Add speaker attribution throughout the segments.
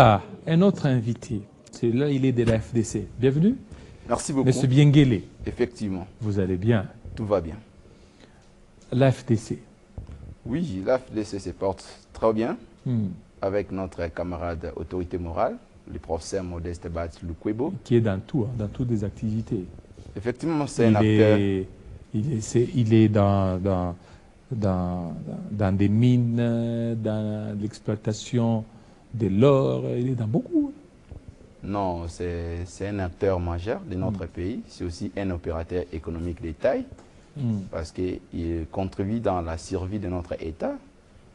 Speaker 1: Ah, un autre invité. C'est là, il est de la FDC. Bienvenue.
Speaker 2: Merci beaucoup.
Speaker 1: Monsieur Bienguele.
Speaker 2: Effectivement,
Speaker 1: Vous allez bien.
Speaker 2: tout va bien.
Speaker 1: La FDC.
Speaker 2: Oui, la FDC se porte très bien
Speaker 1: Hmm.
Speaker 2: avec notre camarade autorité morale, le professeur Modeste Bat Lukwebo.
Speaker 1: Qui est dans tout, hein, dans toutes les activités.
Speaker 2: Effectivement, c'est un acteur.
Speaker 1: Il est dans des mines, dans l'exploitation de l'or, il est dans beaucoup.
Speaker 2: Non, c'est un acteur majeur de notre pays. C'est aussi un opérateur économique de taille parce qu'il contribue dans la survie de notre État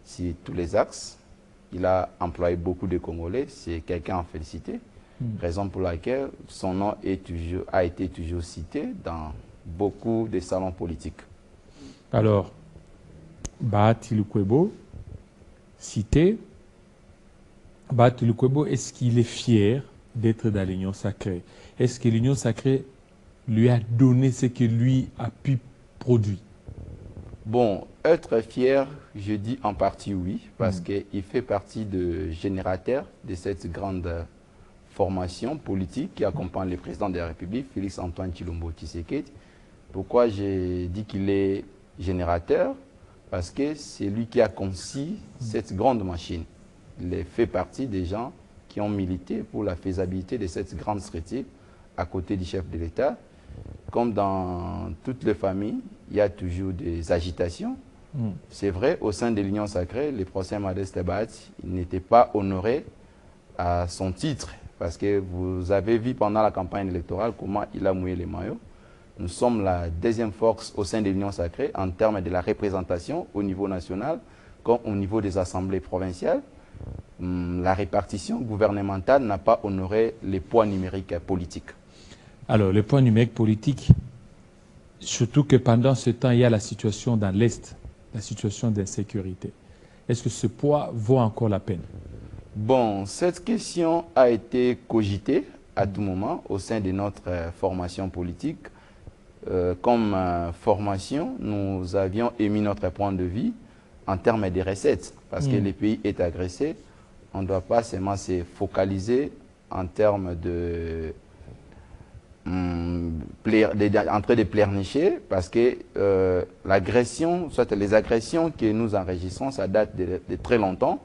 Speaker 2: sur tous les axes. Il a employé beaucoup de Congolais. C'est quelqu'un à féliciter. Raison pour laquelle son nom a été toujours cité dans beaucoup de salons politiques.
Speaker 1: Alors, Bahati Lukwebo, cité. Bahati Lukwebo, est-ce qu'il est fier d'être dans l'Union sacrée? Est-ce que l'Union sacrée lui a donné ce que lui a pu produire?
Speaker 2: Bon, être fier, je dis en partie oui, parce qu'il fait partie de générateur de cette grande formation politique qui accompagne le président de la République, Félix Antoine Tshilombo Tshisekedi. Pourquoi j'ai dit qu'il est générateur? Parce que c'est lui qui a conçu cette grande machine. Il fait partie des gens qui ont milité pour la faisabilité de cette grande structure à côté du chef de l'État. Comme dans toutes les familles, il y a toujours des agitations. C'est vrai, au sein de l'Union sacrée, le professeur Modeste Bat n'était pas honoré à son titre. Parce que vous avez vu pendant la campagne électorale comment il a mouillé les maillots. Nous sommes la deuxième force au sein de l'Union sacrée en termes de la représentation au niveau national comme au niveau des assemblées provinciales. La répartition gouvernementale n'a pas honoré les poids numériques politiques.
Speaker 1: Alors, le point numérique politique, surtout que pendant ce temps, il y a la situation dans l'Est, la situation d'insécurité. Est-ce que ce poids vaut encore la peine?
Speaker 2: Bon, cette question a été cogitée à tout moment au sein de notre formation politique. Comme formation, nous avions émis notre point de vue en termes de recettes. Parce que le pays est agressé, on ne doit pas seulement se focaliser en termes en train de pleurnicher, parce que l'agression, soit les agressions que nous enregistrons, ça date de très longtemps.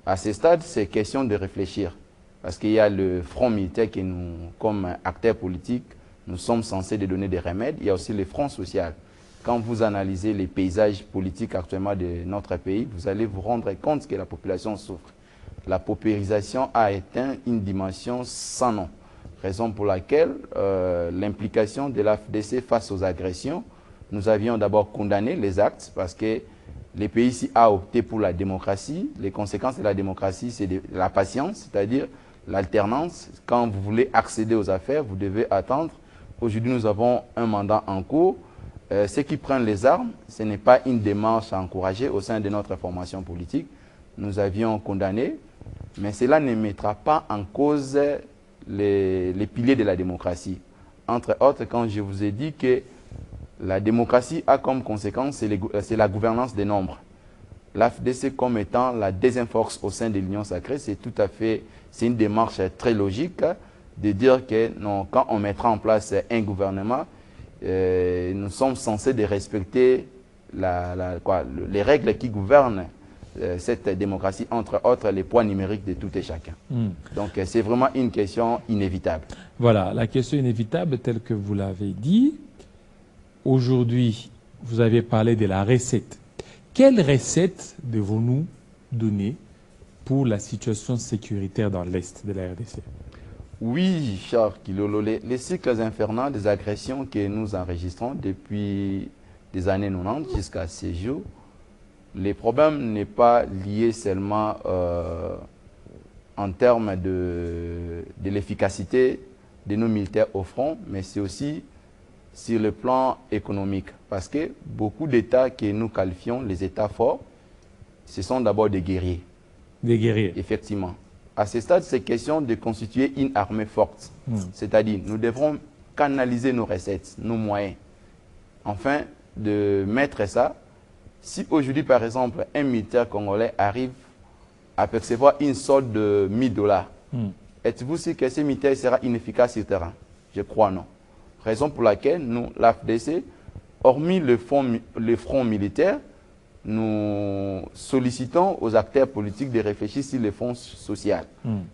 Speaker 2: À ce stade, c'est question de réfléchir. Parce qu'il y a le front militaire qui nous, comme acteurs politiques, nous sommes censés de donner des remèdes. Il y a aussi le front social. Quand vous analysez les paysages politiques actuellement de notre pays, vous allez vous rendre compte que la population souffre. La paupérisation a atteint une dimension sans nom. Raison pour laquelle l'implication de la FDC face aux agressions, nous avions d'abord condamné les actes parce que le pays ici a opté pour la démocratie. Les conséquences de la démocratie, c'est la patience, c'est-à-dire l'alternance. Quand vous voulez accéder aux affaires, vous devez attendre. Aujourd'hui, nous avons un mandat en cours. Ceux qui prennent les armes, ce n'est pas une démarche à encourager au sein de notre formation politique. Nous avions condamné, mais cela ne mettra pas en cause les piliers de la démocratie. Entre autres, quand je vous ai dit que la démocratie a comme conséquence, c'est la gouvernance des nombres. L'AFDC comme étant la deuxième force au sein de l'Union sacrée, c'est une démarche très logique de dire que non, quand on mettra en place un gouvernement, nous sommes censés de respecter les règles qui gouvernent cette démocratie, entre autres les poids numériques de tout et chacun. Donc c'est vraiment une question inévitable.
Speaker 1: Voilà, la question inévitable telle que vous l'avez dit. Aujourd'hui, vous avez parlé de la recette. Quelle recette devons-nous donner pour la situation sécuritaire dans l'Est de la RDC?
Speaker 2: Oui, cher Kilolo, les cycles infernaux des agressions que nous enregistrons depuis des années 90 jusqu'à ces jours, le problème n'est pas lié seulement en termes de l'efficacité de nos militaires au front, mais c'est aussi sur le plan économique. Parce que beaucoup d'États que nous qualifions les États forts, ce sont d'abord des guerriers.
Speaker 1: Des guerriers.
Speaker 2: Effectivement. À ce stade, c'est question de constituer une armée forte. C'est-à-dire, nous devrons canaliser nos recettes, nos moyens, afin de mettre ça. Si aujourd'hui, par exemple, un militaire congolais arrive à percevoir une solde de 1000 $. Êtes-vous sûr que ce militaire sera inefficace sur le terrain? Je crois non. Raison pour laquelle nous, l'AFDC, hormis le front militaire, nous sollicitons aux acteurs politiques de réfléchir sur les fonds sociaux.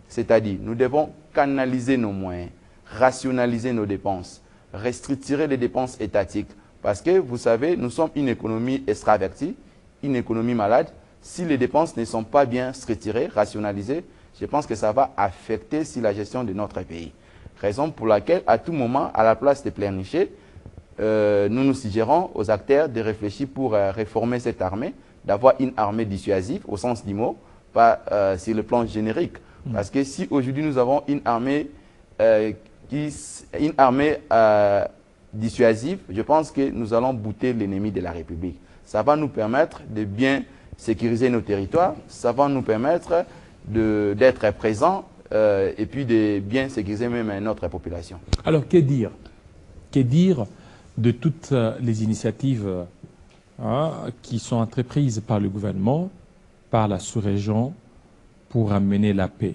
Speaker 2: C'est-à-dire, nous devons canaliser nos moyens, rationaliser nos dépenses, restructurer les dépenses étatiques. Parce que, vous savez, nous sommes une économie extravertie, une économie malade. Si les dépenses ne sont pas bien structurées, rationalisées, je pense que ça va affecter sur la gestion de notre pays. Raison pour laquelle, à tout moment, à la place de pleurnicher, nous nous suggérons aux acteurs de réfléchir pour réformer cette armée, d'avoir une armée dissuasive, au sens du mot, pas sur le plan générique. Parce que si aujourd'hui nous avons une armée, dissuasive, je pense que nous allons bouter l'ennemi de la République. Ça va nous permettre de bien sécuriser nos territoires, ça va nous permettre d'être présents et puis de bien sécuriser même notre population.
Speaker 1: Alors, que dire? Que dire de toutes les initiatives qui sont entreprises par le gouvernement, par la sous-région, pour amener la paix?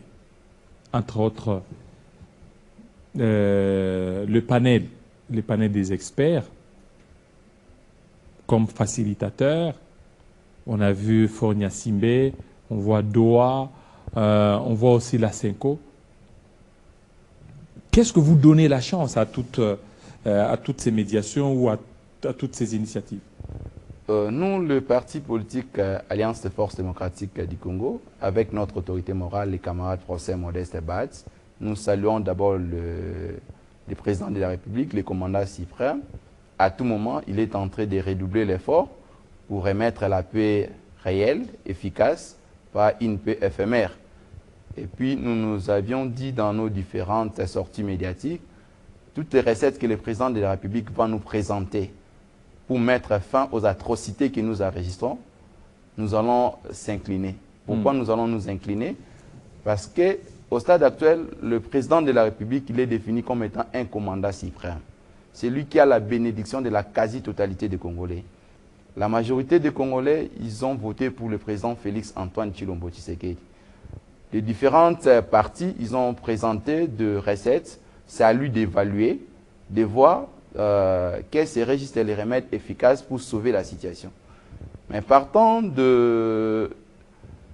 Speaker 1: Entre autres, le panel des experts comme facilitateur. On a vu Fornia Simbe, on voit Doha, on voit aussi la Senko. Qu'est-ce que vous donnez la chance à toutes ces médiations ou à toutes ces initiatives?
Speaker 2: Nous, le parti politique Alliance des forces démocratiques du Congo, avec notre autorité morale, les camarades français Modeste Batz, nous saluons d'abord le président de la République, le commandant suprême. À tout moment, il est en train de redoubler l'effort pour remettre la paix réelle, efficace, pas une paix éphémère. Et puis, nous nous avions dit dans nos différentes sorties médiatiques, toutes les recettes que le président de la République va nous présenter pour mettre fin aux atrocités que nous enregistrons, nous allons s'incliner. Pourquoi nous allons nous incliner? Parce qu'au stade actuel, le président de la République, il est défini comme étant un commandant suprême. C'est lui qui a la bénédiction de la quasi-totalité des Congolais. La majorité des Congolais, ils ont voté pour le président Félix-Antoine Tshilombo Tshisekedi. Les différentes parties, ils ont présenté de recettes. C'est à lui d'évaluer, de voir quels seraient juste les remèdes efficaces pour sauver la situation. Mais partant de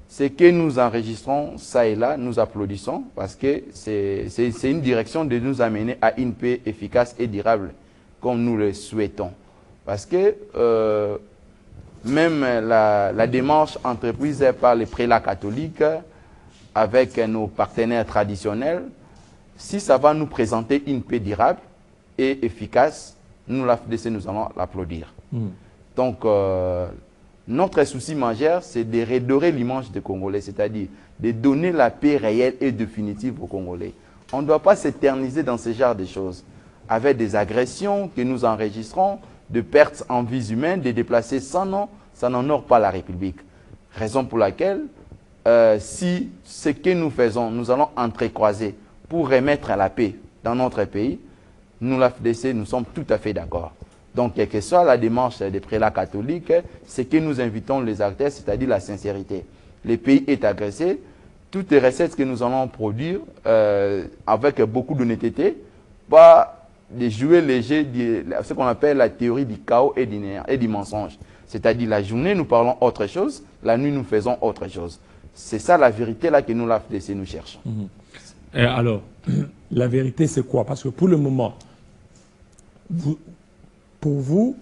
Speaker 2: ce que nous enregistrons, ça et là, nous applaudissons parce que c'est une direction de nous amener à une paix efficace et durable, comme nous le souhaitons. Parce que même la démarche entreprise par les prélats catholiques, avec nos partenaires traditionnels, si ça va nous présenter une paix durable et efficace, nous, l'AFDC, nous allons l'applaudir. Donc, notre souci majeur, c'est de redorer l'image des Congolais, c'est-à-dire de donner la paix réelle et définitive aux Congolais. On ne doit pas s'éterniser dans ce genre de choses, avec des agressions que nous enregistrons, de pertes en vies humaines, de déplacés sans nom, ça n'honore pas la République. Raison pour laquelle, si ce que nous faisons, nous allons entrecroiser pour remettre la paix dans notre pays, nous, l'AFDC, nous sommes tout à fait d'accord. Donc, quelle que soit la démarche des prélats catholiques, c'est que nous invitons les acteurs, c'est-à-dire la sincérité. Le pays est agressé, toutes les recettes que nous allons produire avec beaucoup d'honnêteté, pas de jouer léger, ce qu'on appelle la théorie du chaos et du mensonge. C'est-à-dire la journée, nous parlons autre chose, la nuit, nous faisons autre chose. C'est ça la vérité là que nous, l'AFDC, nous cherchons.
Speaker 1: Et alors, la vérité, c'est quoi? Parce que pour le moment, pour vous,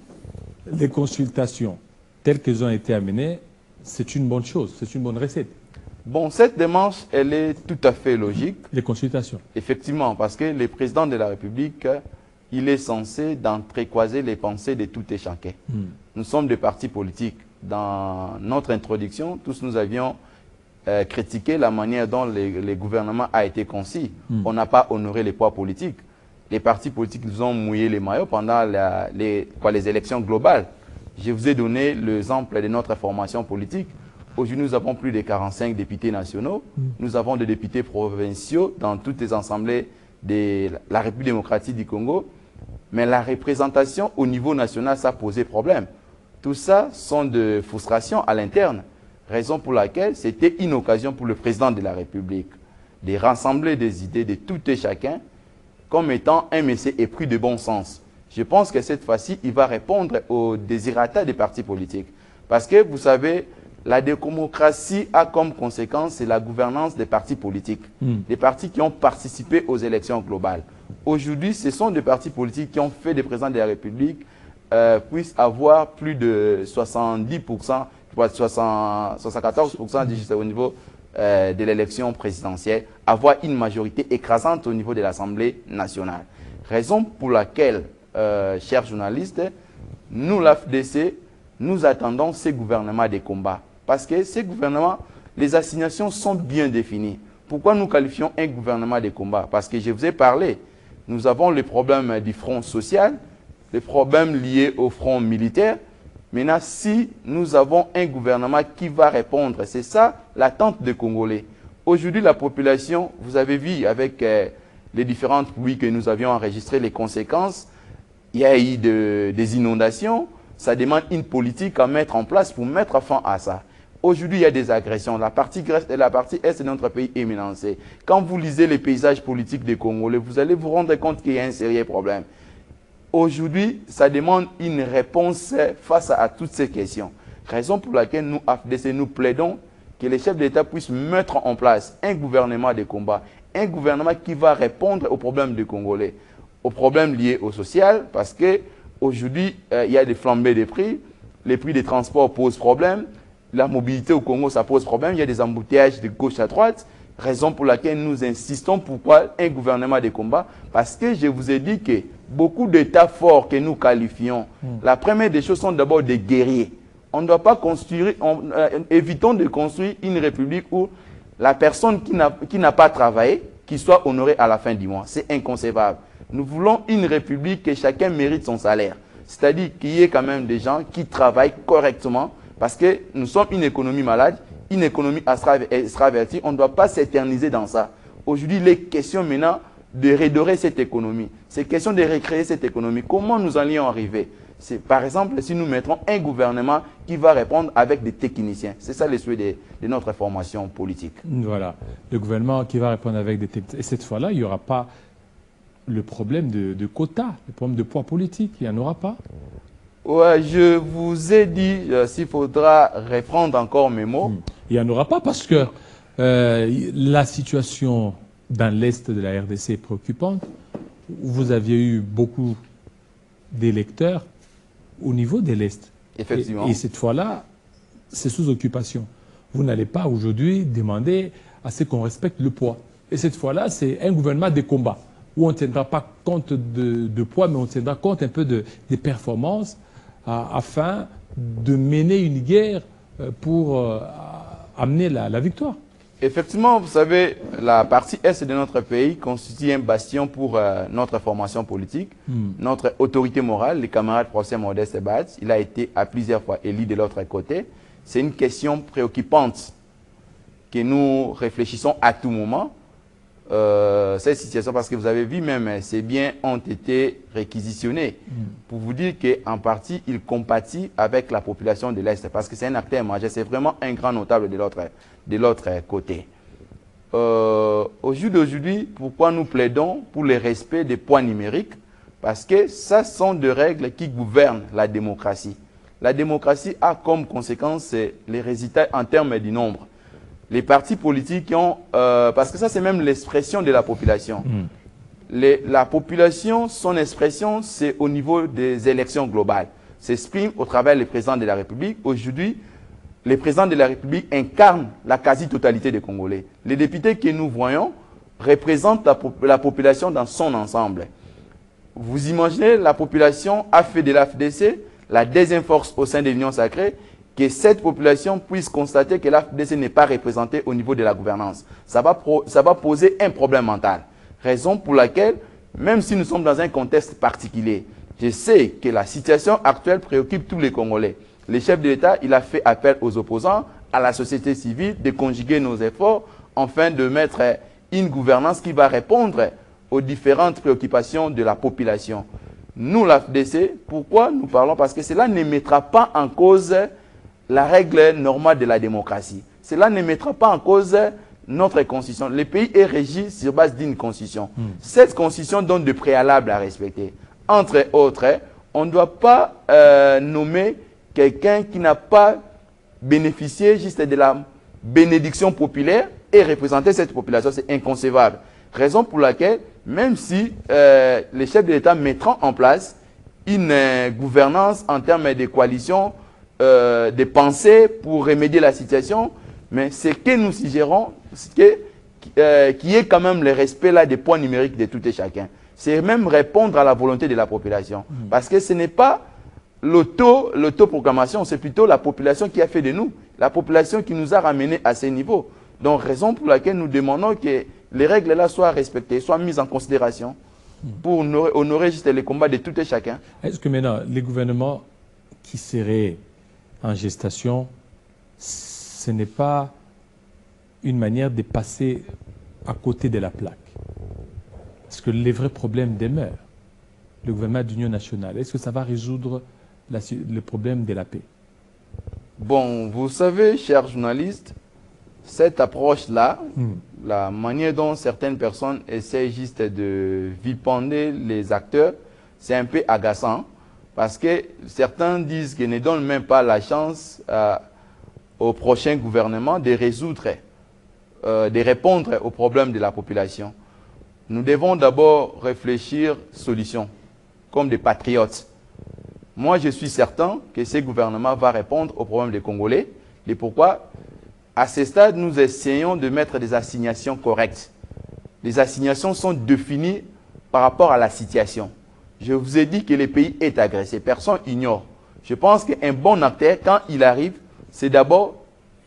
Speaker 1: les consultations telles qu'elles ont été amenées, c'est une bonne chose, c'est une bonne recette.
Speaker 2: Bon, cette démarche, elle est tout à fait logique.
Speaker 1: Les consultations.
Speaker 2: Effectivement, parce que le président de la République, il est censé d'entrecroiser les pensées de tout et chacun. Nous sommes des partis politiques. Dans notre introduction, tous nous avions critiqué la manière dont le gouvernement a été conçu. On n'a pas honoré les poids politiques. Les partis politiques, ils ont mouillé les maillots pendant les élections globales. Je vous ai donné l'exemple de notre formation politique. Aujourd'hui, nous avons plus de 45 députés nationaux. Nous avons des députés provinciaux dans toutes les assemblées de la République démocratique du Congo. Mais la représentation au niveau national, ça a posé problème. Tout ça sont de frustrations à l'interne. Raison pour laquelle c'était une occasion pour le président de la République de rassembler des idées de tout et chacun comme étant un monsieur épris de bon sens. Je pense que cette fois-ci, il va répondre aux désirata des partis politiques. Parce que, vous savez, la démocratie a comme conséquence la gouvernance des partis politiques, des partis qui ont participé aux élections globales. Aujourd'hui, ce sont des partis politiques qui ont fait des présidents de la République puissent avoir plus de 70%, 74% au niveau de l'élection présidentielle, avoir une majorité écrasante au niveau de l'Assemblée nationale. Raison pour laquelle, chers journalistes, nous, l'AFDC, nous attendons ces gouvernements de combat. Parce que ces gouvernements, les assignations sont bien définies. Pourquoi nous qualifions un gouvernement de combat? Parce que je vous ai parlé, nous avons le problème du front social, les problèmes liés au front militaire. Maintenant, si nous avons un gouvernement qui va répondre, c'est ça l'attente des Congolais. Aujourd'hui, la population, vous avez vu avec les différentes pluies que nous avions enregistrées, les conséquences, il y a eu des inondations, ça demande une politique à mettre en place pour mettre fin à ça. Aujourd'hui, il y a des agressions. La partie est de notre pays est menacée. Quand vous lisez les paysages politiques des Congolais, vous allez vous rendre compte qu'il y a un sérieux problème. Aujourd'hui, ça demande une réponse face à toutes ces questions. Raison pour laquelle nous, AFDC, nous plaidons que les chefs d'État puissent mettre en place un gouvernement de combat, un gouvernement qui va répondre aux problèmes des Congolais, aux problèmes liés au social, parce qu'aujourd'hui, il y a des flambées des prix, les prix des transports posent problème, la mobilité au Congo, ça pose problème, il y a des embouteillages de gauche à droite, raison pour laquelle nous insistons pourquoi un gouvernement de combat, parce que je vous ai dit que beaucoup d'États forts que nous qualifions, la première des choses sont d'abord des guerriers. On ne doit pas construire, évitons de construire une république où la personne qui n'a pas travaillé, qui soit honorée à la fin du mois. C'est inconcevable. Nous voulons une république que chacun mérite son salaire. C'est-à-dire qu'il y ait quand même des gens qui travaillent correctement, parce que nous sommes une économie malade, une économie extravertie. On ne doit pas s'éterniser dans ça. Aujourd'hui, il est question maintenant de redorer cette économie. C'est question de recréer cette économie. Comment nous allions arriver? C'est par exemple si nous mettrons un gouvernement qui va répondre avec des techniciens. C'est ça le souhait de notre formation politique.
Speaker 1: Voilà, le gouvernement qui va répondre avec des techniciens. Et cette fois-là, il n'y aura pas le problème de quotas, le problème de poids politique. Il n'y en aura pas.
Speaker 2: Ouais, je vous ai dit, s'il faudra reprendre encore mes mots.
Speaker 1: Il n'y en aura pas parce que la situation dans l'Est de la RDC est préoccupante. Vous aviez eu beaucoup d'électeurs au niveau de l'Est.
Speaker 2: Effectivement.
Speaker 1: Et cette fois-là, c'est sous occupation. Vous n'allez pas aujourd'hui demander à ce qu'on respecte le poids. Et cette fois-là, c'est un gouvernement de combat où on ne tiendra pas compte de poids, mais on tiendra compte un peu des performances afin de mener une guerre pour amener la victoire.
Speaker 2: Effectivement, vous savez, la partie Est de notre pays constitue un bastion pour notre formation politique, notre autorité morale. Le camarade professeur Modeste Batz, il a été à plusieurs fois élu de l'autre côté. C'est une question préoccupante que nous réfléchissons à tout moment. Cette situation, parce que vous avez vu même, ces biens ont été réquisitionnés pour vous dire qu'en partie, ils compatissent avec la population de l'Est, parce que c'est un acteur majeur, c'est vraiment un grand notable de l'autre côté. Au jour d'aujourd'hui, pourquoi nous plaidons pour le respect des poids numériques? Parce que ça sont des règles qui gouvernent la démocratie. La démocratie a comme conséquence les résultats en termes du nombre. Les partis politiques ont... parce que ça, c'est même l'expression de la population. La population, son expression, c'est au niveau des élections globales. S'exprime au travers du président de la République. Aujourd'hui, le président de la République incarne la quasi-totalité des Congolais. Les députés que nous voyons représentent la population dans son ensemble. Vous imaginez, la population a fait de l'AFDC la deuxième force au sein de l'Union sacrée, que cette population puisse constater que l'AFDC n'est pas représentée au niveau de la gouvernance. Ça va poser un problème mental. Raison pour laquelle, même si nous sommes dans un contexte particulier, je sais que la situation actuelle préoccupe tous les Congolais. Le chef de l'État, il a fait appel aux opposants, à la société civile, de conjuguer nos efforts, afin de mettre une gouvernance qui va répondre aux différentes préoccupations de la population. Nous, l'AFDC, pourquoi nous parlons? Parce que cela ne mettra pas en cause la règle normale de la démocratie. Cela ne mettra pas en cause notre constitution. Le pays est régi sur base d'une constitution. Cette constitution donne des préalables à respecter. Entre autres, on ne doit pas nommer quelqu'un qui n'a pas bénéficié juste de la bénédiction populaire et représenter cette population. C'est inconcevable. Raison pour laquelle, même si les chefs de l'État mettront en place une gouvernance en termes de coalition, de pensée pour remédier la situation, mais ce que nous suggérons, c'est qu'il y ait quand même le respect là des points numériques de tout et chacun. C'est même répondre à la volonté de la population. Parce que ce n'est pas l'autoproclamation, c'est plutôt la population qui a fait de nous, la population qui nous a ramenés à ce niveau. Donc, raison pour laquelle nous demandons que les règles là soient respectées, soient mises en considération pour honorer juste les combats de tout et chacun.
Speaker 1: Est-ce que maintenant, les gouvernements qui seraient en gestation, ce n'est pas une manière de passer à côté de la plaque? Parce que les vrais problèmes demeurent. Le gouvernement d'union nationale, est-ce que ça va résoudre le problème de la paix?
Speaker 2: Bon, vous savez, chers journalistes, cette approche-là, la manière dont certaines personnes essaient juste de vilipender les acteurs, c'est un peu agaçant. Parce que certains disent qu'ils ne donnent même pas la chance au prochain gouvernement de résoudre, de répondre aux problèmes de la population. Nous devons d'abord réfléchir solutions, comme des patriotes. Moi, je suis certain que ce gouvernement va répondre aux problèmes des Congolais. Et pourquoi? À ce stade, nous essayons de mettre des assignations correctes. Les assignations sont définies par rapport à la situation. Je vous ai dit que le pays est agressé. Personne ignore. Je pense qu'un bon acteur, quand il arrive, c'est d'abord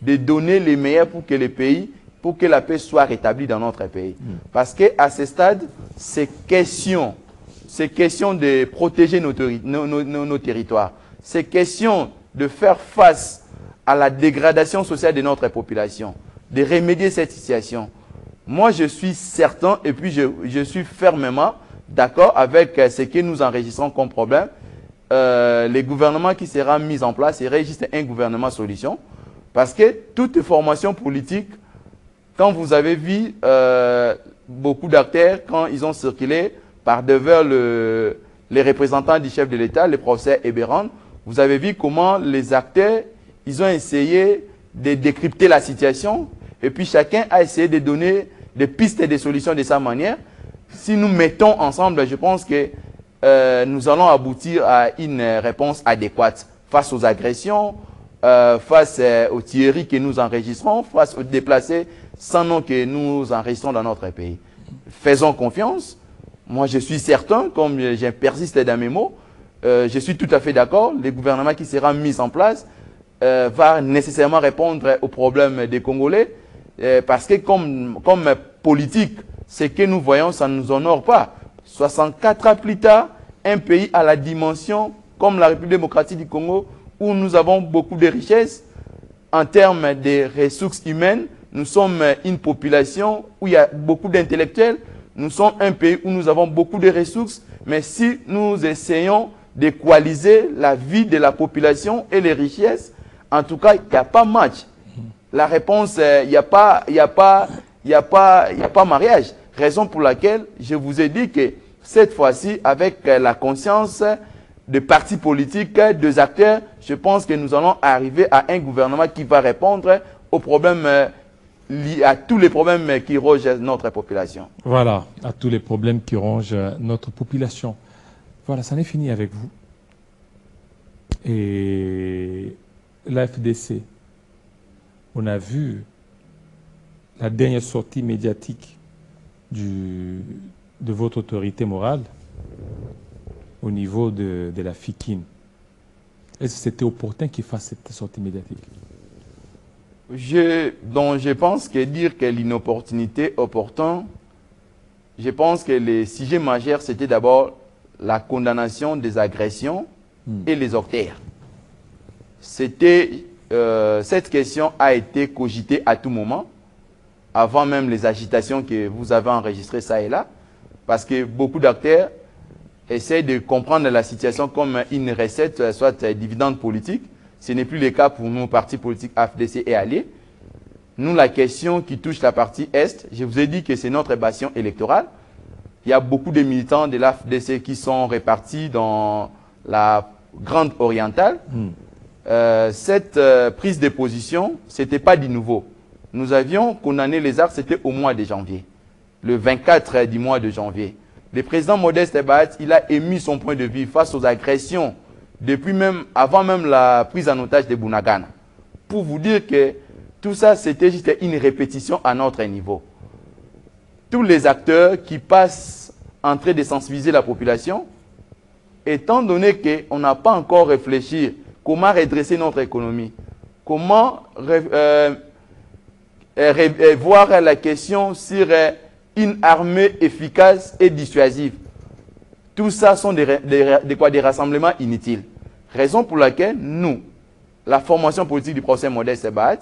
Speaker 2: de donner les meilleurs pour que le pays, pour que la paix soit rétablie dans notre pays. Parce qu'à ce stade, c'est question de protéger nos territoires. C'est question de faire face à la dégradation sociale de notre population, de remédier cette situation. Moi, je suis certain et puis je suis fermement d'accord avec ce que nous enregistrons comme problème. Le gouvernement qui sera mis en place serait juste un gouvernement solution. Parce que toute formation politique, quand vous avez vu beaucoup d'acteurs, quand ils ont circulé par devers les représentants du chef de l'État, le professeur Eberron, vous avez vu comment les acteurs, ils ont essayé de décrypter la situation et puis chacun a essayé de donner des pistes et des solutions de sa manière. Si nous mettons ensemble, je pense que nous allons aboutir à une réponse adéquate face aux agressions, face aux tueries que nous enregistrons, face aux déplacés sans nom que nous enregistrons dans notre pays. Faisons confiance. Moi, je suis certain, comme je persiste dans mes mots, je suis tout à fait d'accord, le gouvernement qui sera mis en place va nécessairement répondre aux problèmes des Congolais, parce que comme politique, ce que nous voyons, ça ne nous honore pas. 64 ans plus tard, un pays à la dimension comme la République démocratique du Congo, où nous avons beaucoup de richesses en termes de ressources humaines, nous sommes une population où il y a beaucoup d'intellectuels, nous sommes un pays où nous avons beaucoup de ressources, mais si nous essayons de coaliser la vie de la population et les richesses, en tout cas, il n'y a pas match. La réponse, il n'y a pas mariage. Raison pour laquelle je vous ai dit que cette fois-ci, avec la conscience des partis politiques, des acteurs, je pense que nous allons arriver à un gouvernement qui va répondre aux problèmes à tous les problèmes qui rongent notre population.
Speaker 1: Voilà, à tous les problèmes qui rongent notre population. Voilà, ça n'est fini avec vous. Et la FDC, on a vu la dernière sortie médiatique de votre autorité morale au niveau de la FIKIN. Est-ce que c'était opportun qu'il fasse cette sortie médiatique?
Speaker 2: Je pense que dire que l'inopportunité opportune, je pense que les sujets majeurs, c'était d'abord la condamnation des agressions et les octaires. Cette question a été cogitée à tout moment, avant même les agitations que vous avez enregistrées ça et là, parce que beaucoup d'acteurs essayent de comprendre la situation comme une recette, soit dividende politique. Ce n'est plus le cas pour nos partis politiques AFDC et alliés. Nous, la question qui touche la partie Est, je vous ai dit que c'est notre bastion électoral. Il y a beaucoup de militants de l'AFDC qui sont répartis dans la Grande Orientale. Cette prise de position, ce n'était pas du nouveau. Nous avions condamné les arts, c'était au mois de janvier, le 24 du mois de janvier. Le président Modeste Ebaat, il a émis son point de vue face aux agressions, depuis même, avant même la prise en otage de Bunagana. Pour vous dire que tout ça, c'était juste une répétition à notre niveau. Tous les acteurs qui passent en train de sensibiliser la population, étant donné qu'on n'a pas encore réfléchi comment redresser notre économie, comment voir la question sur une armée efficace et dissuasive. Tout ça sont des rassemblements inutiles. Raison pour laquelle nous, la formation politique du professeur Modeste Ebaat,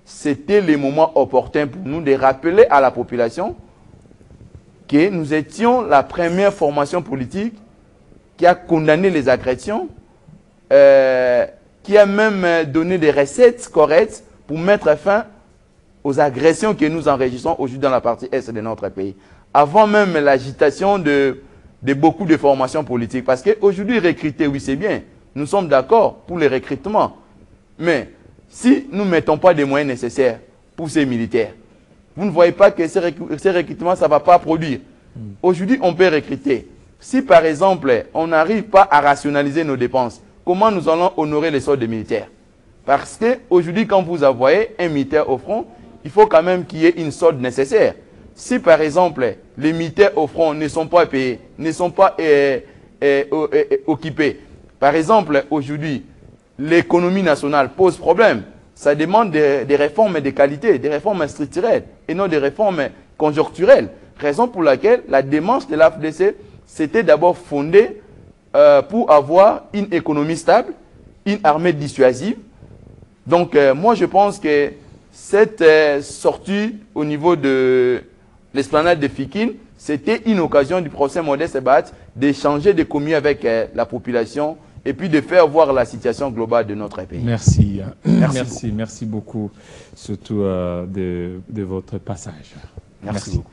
Speaker 2: c'était le moment opportun pour nous de rappeler à la population que nous étions la première formation politique qui a condamné les agressions, qui a même donné des recettes correctes pour mettre fin aux agressions que nous enregistrons aujourd'hui dans la partie Est de notre pays. Avant même l'agitation de beaucoup de formations politiques. Parce qu'aujourd'hui, recruter, oui, c'est bien. Nous sommes d'accord pour le recrutement. Mais si nous ne mettons pas des moyens nécessaires pour ces militaires, vous ne voyez pas que ces recrutements, ça ne va pas produire. Aujourd'hui, on peut recruter. Si par exemple, on n'arrive pas à rationaliser nos dépenses, comment nous allons honorer les soldes des militaires? Parce qu'aujourd'hui, quand vous envoyez un militaire au front, il faut quand même qu'il y ait une solde nécessaire. Si par exemple, les militaires au front ne sont pas payés, ne sont pas occupés, par exemple, aujourd'hui, l'économie nationale pose problème. Ça demande des réformes de qualité, des réformes structurelles et non des réformes conjoncturelles. Raison pour laquelle la démarche de l'AFDC, c'était d'abord fondée pour avoir une économie stable, une armée dissuasive. Donc, moi, je pense que cette sortie au niveau de l'esplanade de Fikine, c'était une occasion du professeur Modeste Ebaat d'échanger des commis avec la population et puis de faire voir la situation globale de notre pays.
Speaker 1: Merci. Merci beaucoup, surtout de votre passage.
Speaker 2: Merci beaucoup.